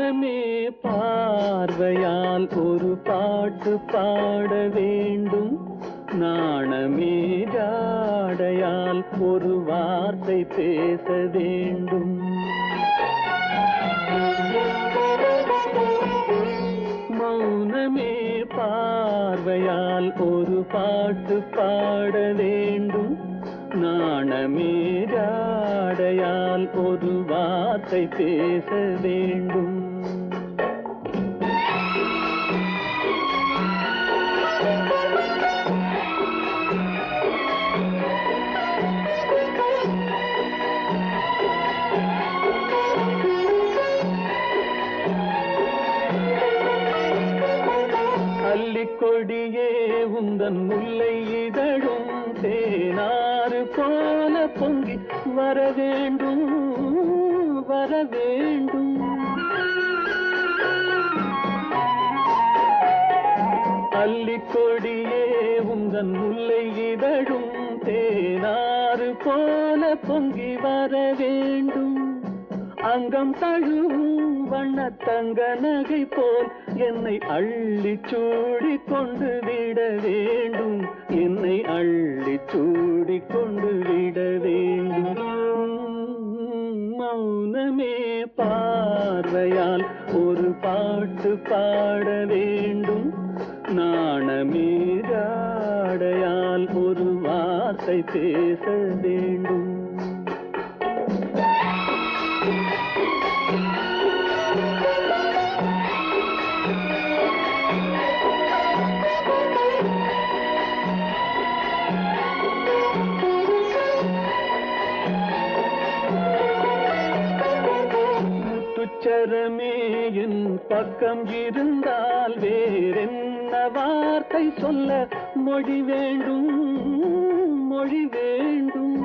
மௌனமே பார்வையால் ஒரு பாட்டு பாட வேண்டும், நாணமே ஜாடையால் ஒரு வார்த்தை பேச வேண்டும். மௌனமே பார்வையால் ஒரு பாட்டு பாட வேண்டும், நாணமே ஜாடையால் ஒரு வார்த்தை பேச வேண்டும். கொடியே உந்தன் முல்லை இதழும் தேனாறு போல பொங்கி வர வேண்டும், வர வேண்டும். அல்லிக்கொடியே உந்தன் முல்லை இதழும் தேனாறு போல பொங்கி வர வேண்டும். அங்கம் தழுவும் வண்ணத்தங்க நகை போல் என்னை அள்ளி சூடி கொண்டு விட வேண்டும், என்னை அள்ளி சூடி கொண்டு விட வேண்டும். மௌனமே பார்வையால் ஒரு பாட்டு பாட வேண்டும், நாணமே ஜாடையால் ஒரு வார்த்தை பேச வேண்டும். முத்துச்சரமே என் பக்கம் இருந்தால் வேறென்ன வார்த்தை சொல்ல மொழி வேண்டும், மொழி வேண்டும்.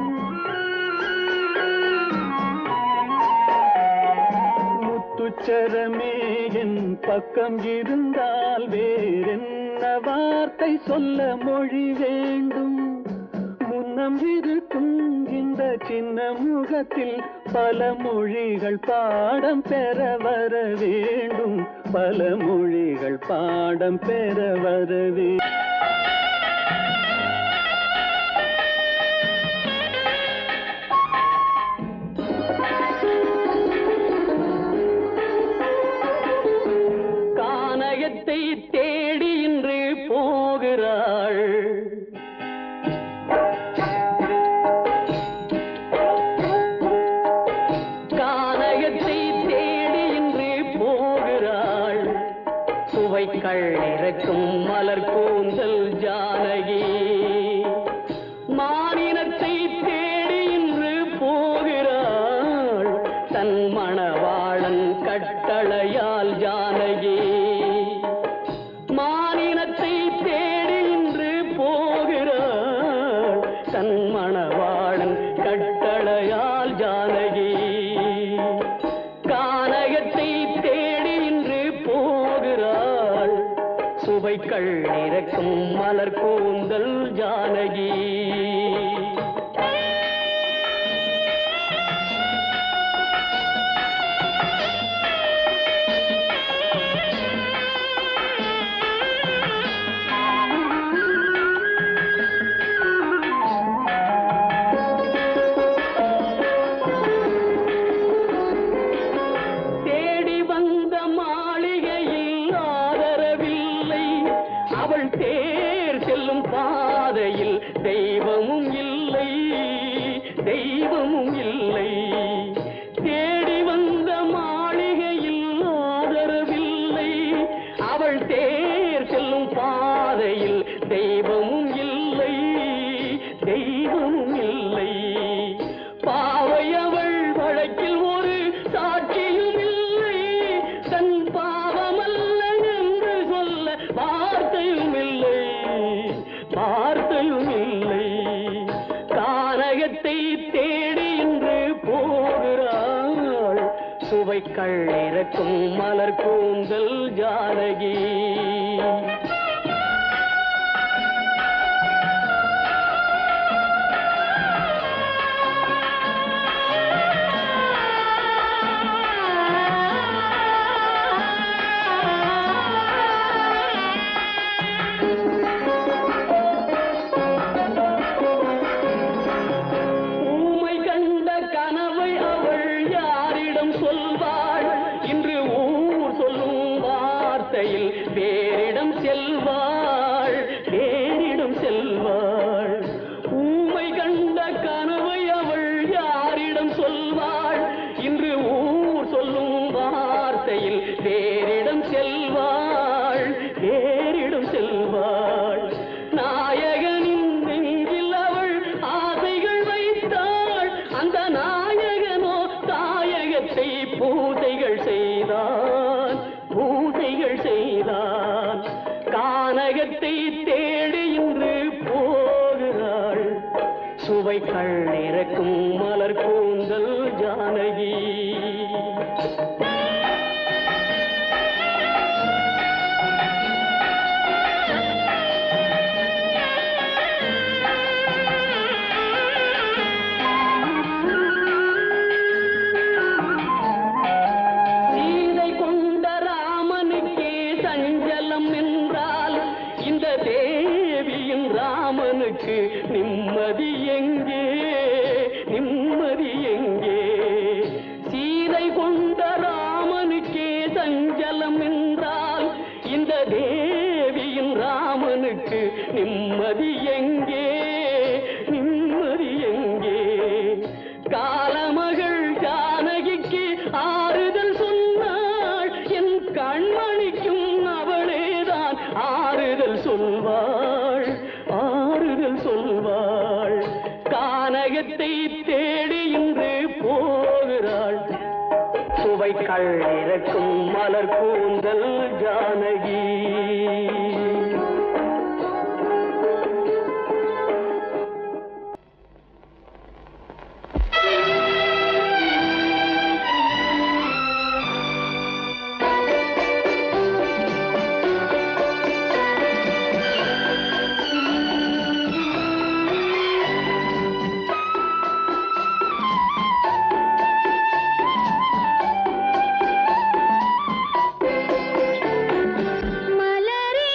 முத்துச்சரமே என் பக்கம் இருந்தால் வேறென்ன வார்த்தை சொல்ல மொழி வேண்டும். முன்னம் இருக்கும் இந்த சின்ன முகத்தில் பல மொழிகள் பாடம் பெற வர வேண்டும், பல மொழிகள் பாடம் பெற வர வேண்டும். கானகத்தை தேடி இன்று போகிறாள், இறக்கும் மலர் கூந்தல் ஜானகி. மானினத்தை தேடி இன்று போகிறாள், தன் மணவாளன் கட்டளையால் ஜானகி. மானினத்தை தேடி இன்று போகிறாள், தன் மணவாளன் கட்டளையால் ஜானகி. கானகத்தை தேடி இன்று போகிறாள், சுவைக்கள் இறக்கும் மலர் கூந்தல் ஜானகி. தேடி வந்த மாளிகையில் ஆதரவில்லை, அவள் தேர் செல்லும் பாதையில் தெய்வமும் இல்லை, தெய்வமும் இல்லை. தேடி வந்த மாளிகையில் ஆதரவில்லை, அவள் தேர் செல்லும் பாதையில் தெய்வமும் இல்லை, தெய்வமும் இல்லை. பாவை அவள் வழக்கில் ஒரு சாட்சியும் இல்லை, தன் பாவமல்ல என்று சொல்ல வார்த்தையும் இல்லை, வார்த்தையும் இல்லை. கானகத்தை தேடி இன்று போகிறாள், சுவைக்கள் இறக்கும் மலர் கூந்தல் ஜானகி. வார்த்தையில் வேறிடம் செல்வாள், வேறிடம் செல்வாள். ஊமை கண்ட கனவை அவள் யாரிடம் சொல்வாள்? இன்று ஊர் சொல்லும் வார்த்தையில் வேறிடம் செல்வாள், வேறிடம் செல்வாள். நாயகனின் நெஞ்சில் அவள் ஆசைகள் வைத்தாள். அந்த நாயகனோ தாயகத்தை பூசைகள் செய்தான், பூசைகள் செய்தான். கானகத்தை தேடி இன்று போகிறாள். சுவைகள் இறக்கும் மலர் கூந்தல் ஜானகி. சீதை கொண்ட ராமனுக்கே சஞ்சலம் என்றால் இந்த தேவியின் ராமனுக்கு நிம்மதி எங்கே, நிம்மதி எங்கே? சீதை கொண்ட ராமனுக்கே சஞ்சலம் என்றால் இந்த தேவியின் ராமனுக்கு நிம்மதி எங்கே, நிம்மதி எங்கே? காலமகள் ஜானகிக்கு ஆறுதல் சொன்னாள். என் கண்மணிக்கும் அவளேதான் ஆறுதல் சொல்வாள், ஆறுதல் சொல்வாள். கானகத்தை தேடி இன்று போகிறாள். சுவைகள் இறக்கும் மலர் கூந்தல் ஜானகி. மலரே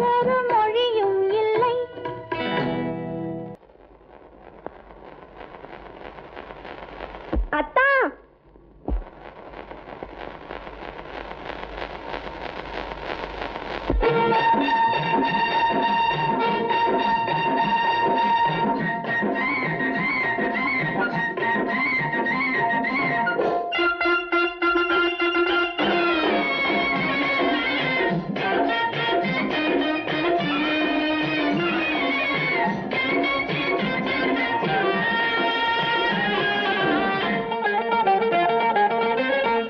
ஒரு மொழியும் இல்லை. அத்தா,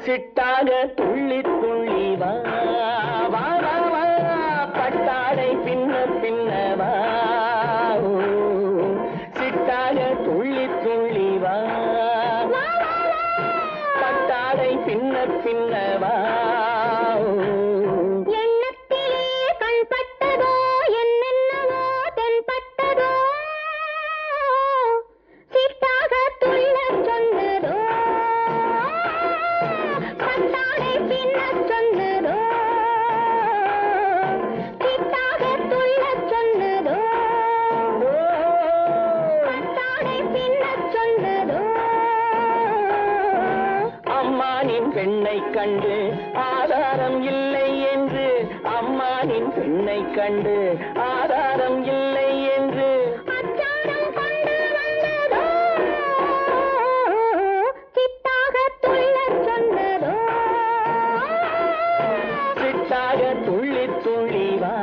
சிட்டாக துள்ளி துள்ளி வா வா வா வா பட்டாடை பின்ன பின்னவா சிட்டாக துள்ளி துள்ளி வா பட்டாடை பின்ன பின்னவா எண்ணத்திலே கண்பட்டதோ என்னென்னவோ தென்பட்டதோ சிட்டாக துள்ள சொன்னதோ பட்டாடை பின்ன சொன்னதோ சிட்டாக துள்ள சொன்னதோ பட்டாடை பின்ன சொன்னதோ அம்மானின் பெண்ணை கண்டு ஆதாரம் இல்லை என்று அம்மானின் பெண்ணை கண்டு ஆதாரம் இல்லை என்று அச்சாரம் கொண்டு வந்ததோ சிட்டாக துள்ள சொன்னதோ சிட்டாக துள்ளி துள்ளி வா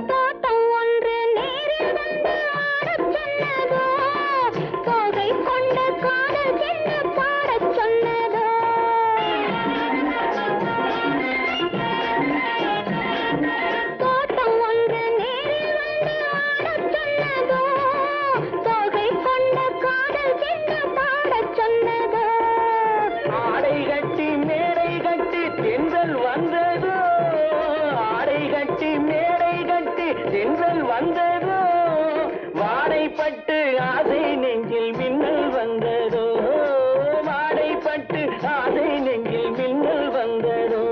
தோட்டம் ஒன்று நேரில் வந்து ஆடச் சொன்னதோ தோகை கொண்ட காதல் என்ன பாடச் சொன்னதோ தோட்டம் ஒன்று நேரில் வந்து ஆடச் சொன்னதோ தோகை கொண்ட காதல் என்ன பாடச் சொன்னதோ ஆடை கட்டி மேடை கட்டி தென்றல் வந்ததோ ஆடை கட்டி மேடை கட்டி தென்றல் வந்ததோ வாடைப்பட்டு ஆசை நெஞ்சில் மின்னல் வந்ததோ வாடைப்பட்டு ஆசை நெஞ்சில் மின்னல் வந்ததோ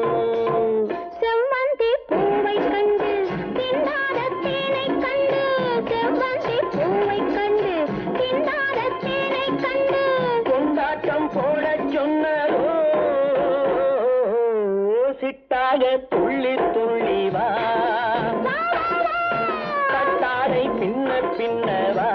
செவ்வந்தி பூவை கண்டு திண்டாத தேனை கண்டு செவ்வந்தி பூவை கண்டு திண்டாத தேனை கண்டு கொண்டாட்டம் போடச் சொன்னதோ சிட்டாக துள்ளி துள்ளி வா கட்டாடை பின்ன பின்னவா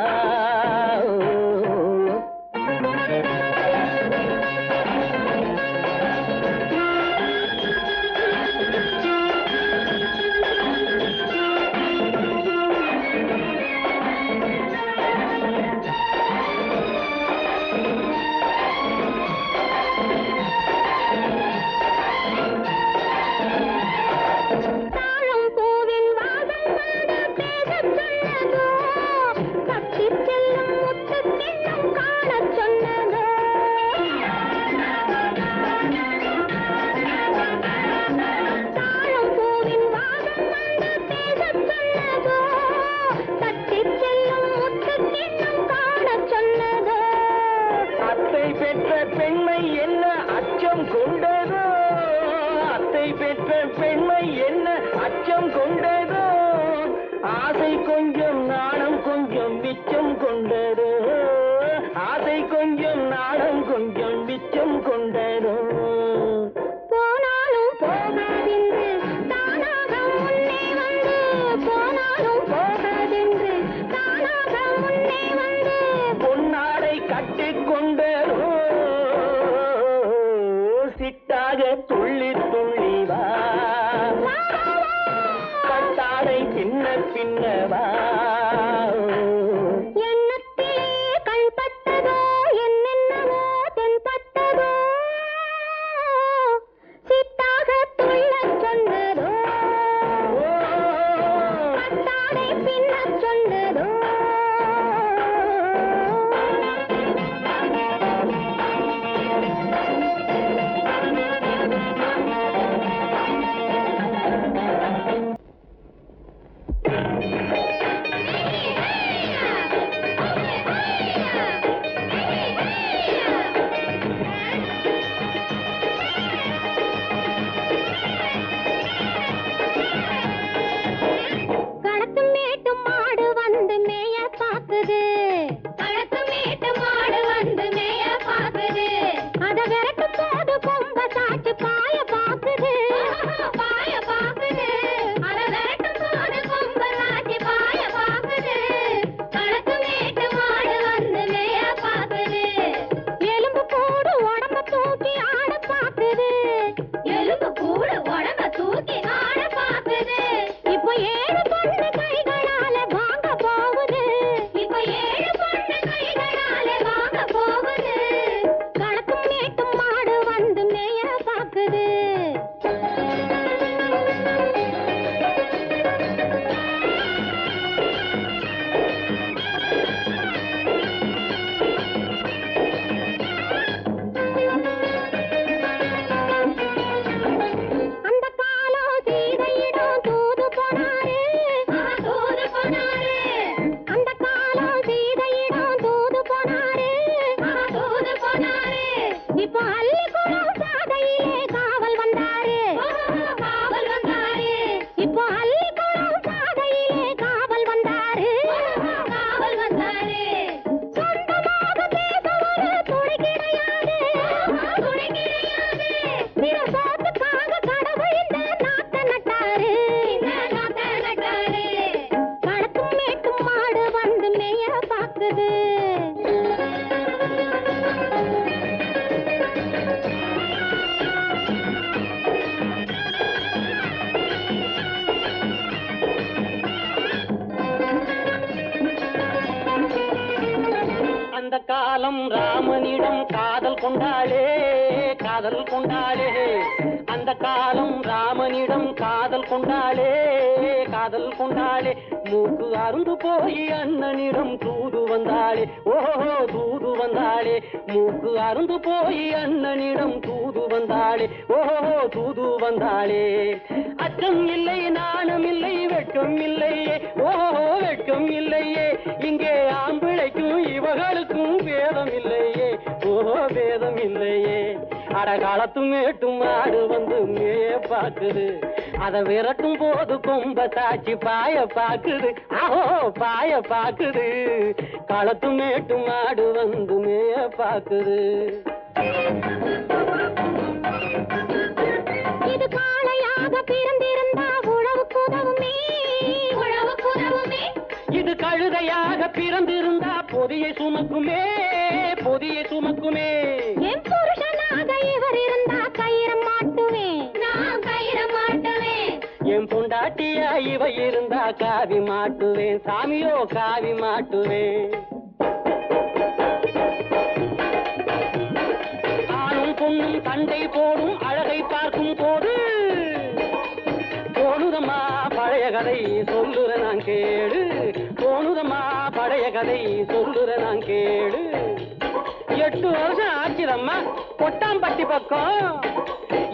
தாழம் பூவின் வாசம் வந்து பேசச் சொன்னதோ தப்பிச் செல்லும் முத்துக் கிண்ணம் காணச் சொன்னதோ தாழம் பூவின் வாசம் வந்து பேசச் சொன்னதோ தப்பிச் செல்லும் முத்துக் கிண்ணம் காணச் சொன்னதோ அத்தை பெற்ற பெண்மை என்ன அச்சம் கொண்டதோ அத்தை பெற்ற பெண்மை என்ன அச்சம் கொண்டதோ ஆசை கொஞ்சம் நாணம் கொஞ்சம் மிச்சம் கொண்டதோ ஆசை கொஞ்சம் நாணம் கொஞ்சம் மிச்சம் கொண்டதோ போனாலும் போகாதென்று தானாக முன்னே வந்து போனாலும் போகாதென்று தானாக முன்னே வந்து பொன்னாடை கட்டிக்கொண்டதோ சிட்டாக துள்ளி துள்ளி வா கட்டாடை பின்ன பின்னவா எண்ணத்திலே கண்பட்டதோ என்னென்னவோ தென்பட்டதோ சிட்டாக துள்ளச் சொன்னதோ பட்டாடை பின்னச் சொன்னதோ அந்த காலம் ராமனிடம் காதல் கொண்டாளே காதல் கொண்டாளே அந்த காலம் ராமனிடம் காதல் கொண்டாளே காதல் கொண்டாளே மூக்கு அருந்து போய் அண்ணனிடம் தூது வந்தாளே ஓஹோ தூது வந்தாளே மூக்கு அருந்து போய் அண்ணனிடம் தூது வந்தாளே ஓஹோ தூது வந்தாளே அச்சம் இல்லை நாணம் இல்லை வெட்கம் இல்லையே ஓஹோ வெட்கம் இல்லையே இங்கே ஆம்பிளைக்கும் இவர்களுக்கும் வேதம் இல்லையே ஓஹோ வேதம் இல்லையே அடகாலத்தும் மேட்டும் மாடு வந்து மேய பாக்குது அத விரட்டும் போது கொம்ப சாட்சி பாய பாக்குது ஆஹோ பாய பாக்குது களத்து மேட்டும் மாடு வந்து மேய பாக்குது இது காளையாக பிறந்திருந்தா உழவுக்கு உதவுமே உழவுக்கு உதவுமே இது கழுதையாக பிறந்திருந்தா பொதியை சுமக்குமே பொதியை சுமக்குமே என் புருஷனாக இவர் இருந்தா கயிறம் மாட்டுவேன் நான் கயிறம் மாட்டுவேன் என் பொண்டாட்டியா இவ இருந்தா காவி மாட்டுவேன் சாமியோ காவி மாட்டுவேன் ஆணும் பொண்ணும் சண்டை போடும் அழகை பார்க்கும் போது போனுதம்மா பழைய கதை சொல்லுற நான் கேளு போனுதம்மா பழைய கதை சொல்லுற நான் கேளு 8 வருஷம் ஆச்சுதம்மா கொட்டாம்பட்டி பக்கம்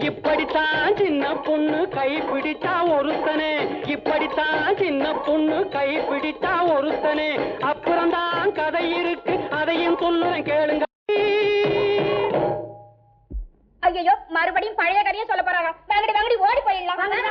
இப்படித்தான் சின்ன பொண்ணு கை பிடித்தா ஒருத்தனே இப்படித்தான் சின்ன பொண்ணு கை பிடித்தா ஒருத்தனே அப்புறம்தான் கதை இருக்கு அதையும் சொல்லுறேன் கேளுங்க ஐயோ மறுபடியும் பழைய கதையை சொல்ல போறாங்க வாங்கடி வாங்கடி ஓடி போயிடலாம் வாங்கடி